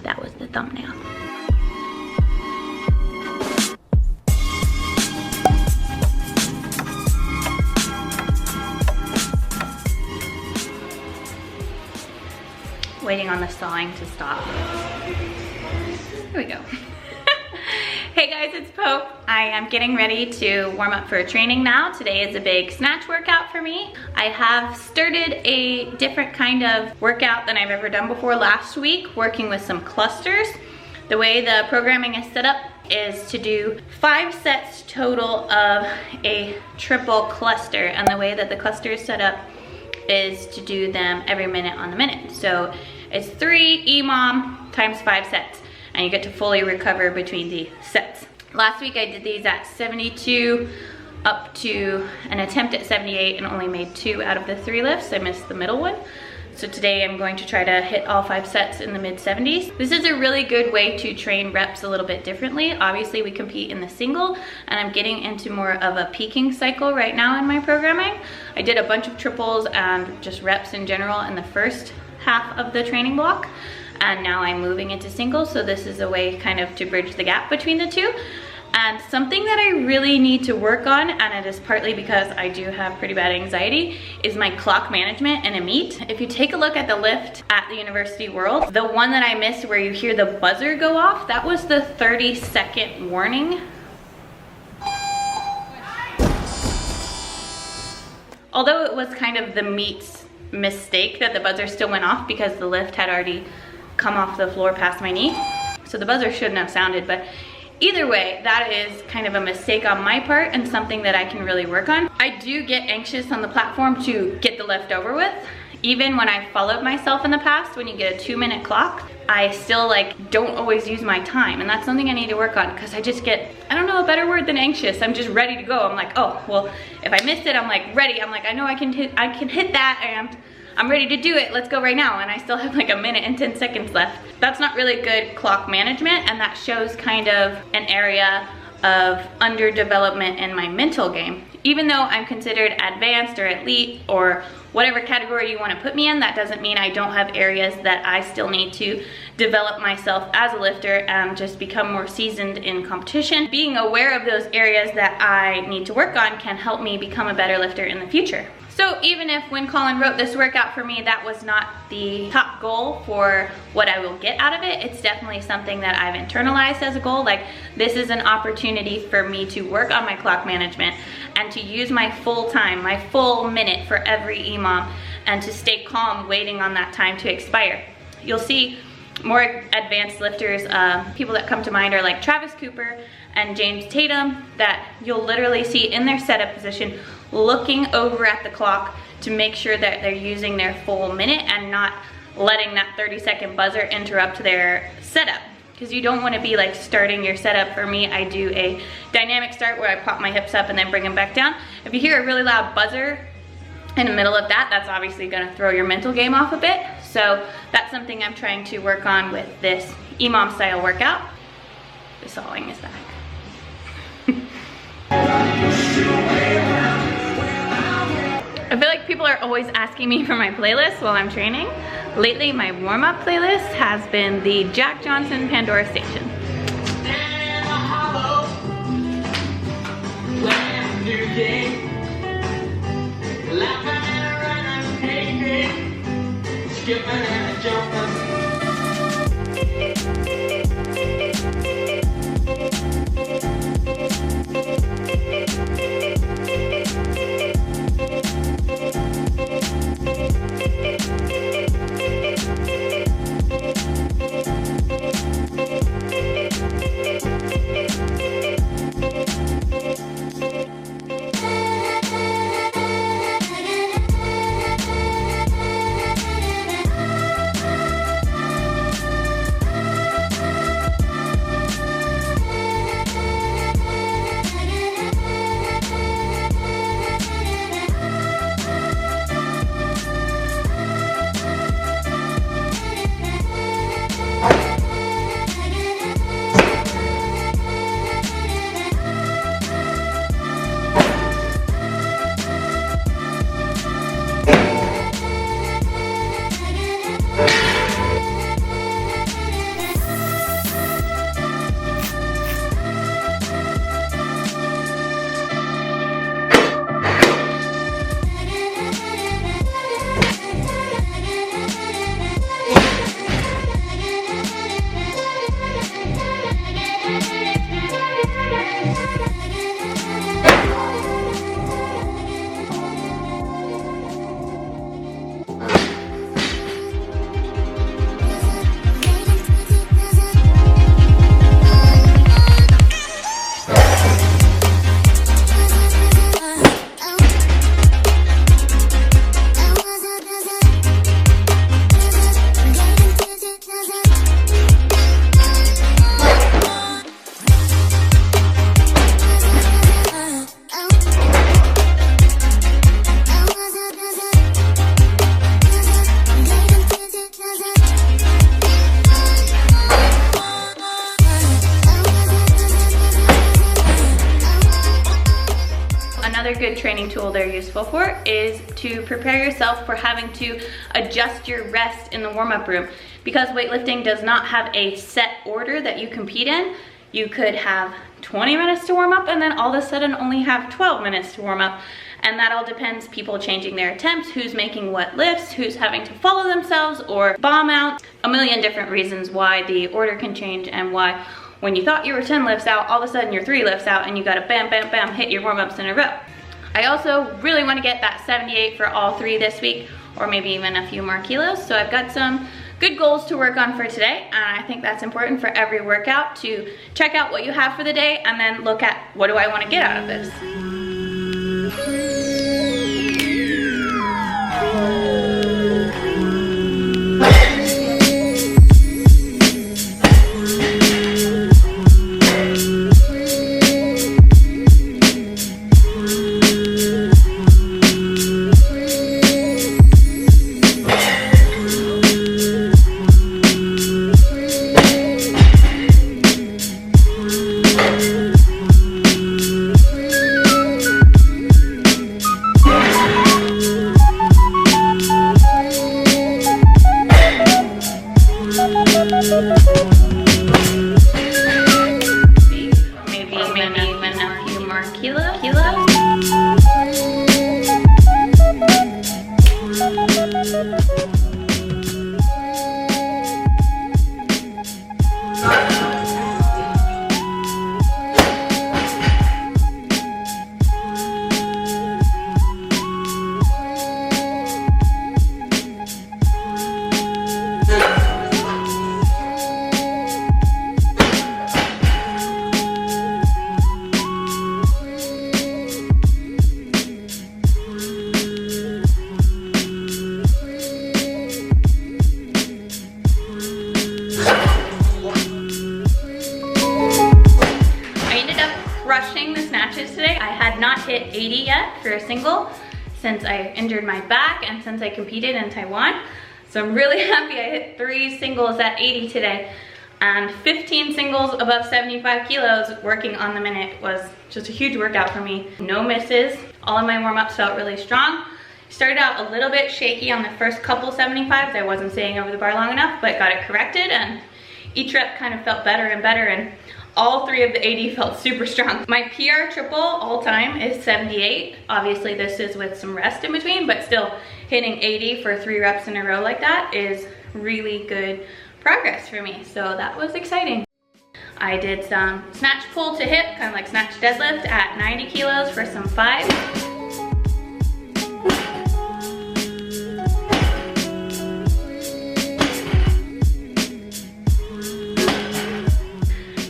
that was the thumbnail. Waiting on the sawing to stop. Here we go. Hey guys, it's Pope. I am getting ready to warm up for training now. Today is a big snatch workout for me. I have started a different kind of workout than I've ever done before last week, working with some clusters. The way the programming is set up is to do 5 sets total of a triple cluster, and the way that the cluster is set up is to do them every minute on the minute. So it's 3 EMOM times 5 sets, and you get to fully recover between the sets. Last week I did these at 72 up to an attempt at 78 and only made 2 out of the 3 lifts. I missed the middle one. So today I'm going to try to hit all 5 sets in the mid 70s. This is a really good way to train reps a little bit differently. Obviously we compete in the single, and I'm getting into more of a peaking cycle right now in my programming. I did a bunch of triples and just reps in general in the first half of the training block, and now I'm moving into singles, so this is a way kind of to bridge the gap between the two. And something that I really need to work on, and it is partly because I do have pretty bad anxiety, is my clock management in a meet. If you take a look at the lift at the University World, the one that I missed where you hear the buzzer go off, that was the 30-second warning. Although it was kind of the meet's mistake that the buzzer still went off because the lift had already come off the floor past my knee. So the buzzer shouldn't have sounded, but either way, that is kind of a mistake on my part and something that I can really work on. I do get anxious on the platform to get the lift over with. Even when I followed myself in the past, when you get a 2-minute clock, I still don't always use my time, and that's something I need to work on because I just get, I don't know a better word than anxious. I'm just ready to go. I'm like, oh, well, if I missed it, I'm like ready. I'm like, I know I can hit that, and I'm ready to do it. Let's go right now. And I still have like 1 minute and 10 seconds left. That's not really good clock management, and that shows kind of an area of underdevelopment in my mental game. Even though I'm considered advanced or elite or whatever category you want to put me in, that doesn't mean I don't have areas that I still need to develop myself as a lifter and just become more seasoned in competition. Being aware of those areas that I need to work on can help me become a better lifter in the future. So even if when Colin wrote this workout for me, that was not the top goal for what I will get out of it, it's definitely something that I've internalized as a goal. Like, this is an opportunity for me to work on my clock management and to use my full time, my full minute for every EMOM, and to stay calm waiting on that time to expire. You'll see more advanced lifters, people that come to mind are like Travis Cooper and James Tatum, that you'll literally see in their setup position looking over at the clock to make sure that they're using their full minute and not letting that 30-second buzzer interrupt their setup, because you don't want to be like starting your setup. For me, I do a dynamic start where I pop my hips up and then bring them back down. If you hear a really loud buzzer in the middle of that, that's obviously going to throw your mental game off a bit. So that's something I'm trying to work on with this EMOM style workout. The sawing is back. I feel like people are always asking me for my playlist while I'm training. Lately, my warm-up playlist has been the Jack Johnson Pandora Station. good training tool they're useful for is to prepare yourself for having to adjust your rest in the warm-up room. Because weightlifting does not have a set order that you compete in, you could have 20 minutes to warm up and then all of a sudden only have 12 minutes to warm up. And that all depends, people changing their attempts, who's making what lifts, who's having to follow themselves or bomb out. A million different reasons why the order can change and why when you thought you were 10 lifts out, all of a sudden you're 3 lifts out and you gotta bam, bam, bam, hit your warm-ups in a row. I also really wanna get that 78 for all 3 this week, or maybe even a few more kilos. So I've got some good goals to work on for today, and I think that's important for every workout, to check out what you have for the day and then look at what do I wanna get out of this. Maybe even a few more kilos. Crushing the snatches today. I had not hit 80 yet for a single since I injured my back and since I competed in Taiwan. So I'm really happy I hit 3 singles at 80 today, and 15 singles above 75 kilos working on the minute was just a huge workout for me. No misses. All of my warm-ups felt really strong. Started out a little bit shaky on the first couple 75s. I wasn't staying over the bar long enough, but got it corrected, and each rep kind of felt better and better, and all 3 of the 80 felt super strong. My PR triple all time is 78. Obviously this is with some rest in between, but still hitting 80 for 3 reps in a row like that is really good progress for me. So that was exciting. I did some snatch pull to hip, kind of like snatch deadlift at 90 kilos for some 5s.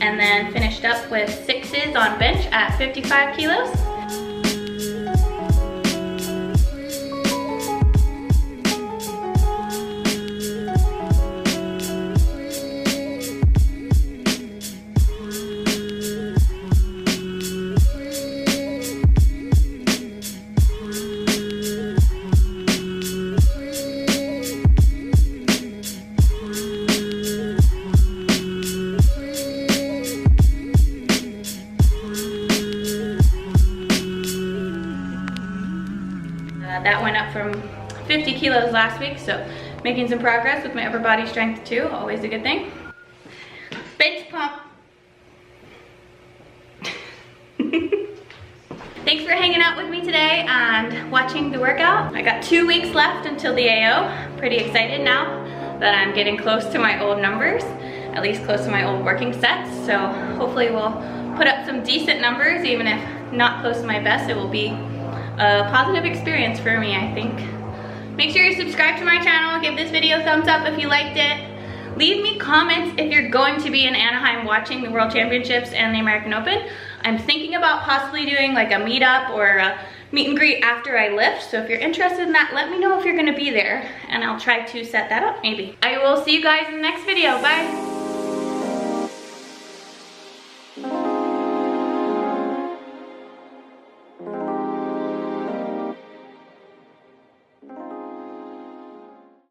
And then finished up with 6s on bench at 55 kilos. That went up from 50 kilos last week, so making some progress with my upper body strength too, always a good thing. Bench pump. Thanks for hanging out with me today and watching the workout. I got 2 weeks left until the AO. Pretty excited now that I'm getting close to my old numbers, at least close to my old working sets. So hopefully we'll put up some decent numbers, even if not close to my best. It will be a positive experience for me, I think. Make sure you subscribe to my channel, give this video a thumbs up if you liked it. Leave me comments if you're going to be in Anaheim watching the World Championships and the American Open. I'm thinking about possibly doing like a meetup or a meet and greet after I lift, so if you're interested in that, let me know if you're gonna be there and I'll try to set that up maybe. I will see you guys in the next video. Bye.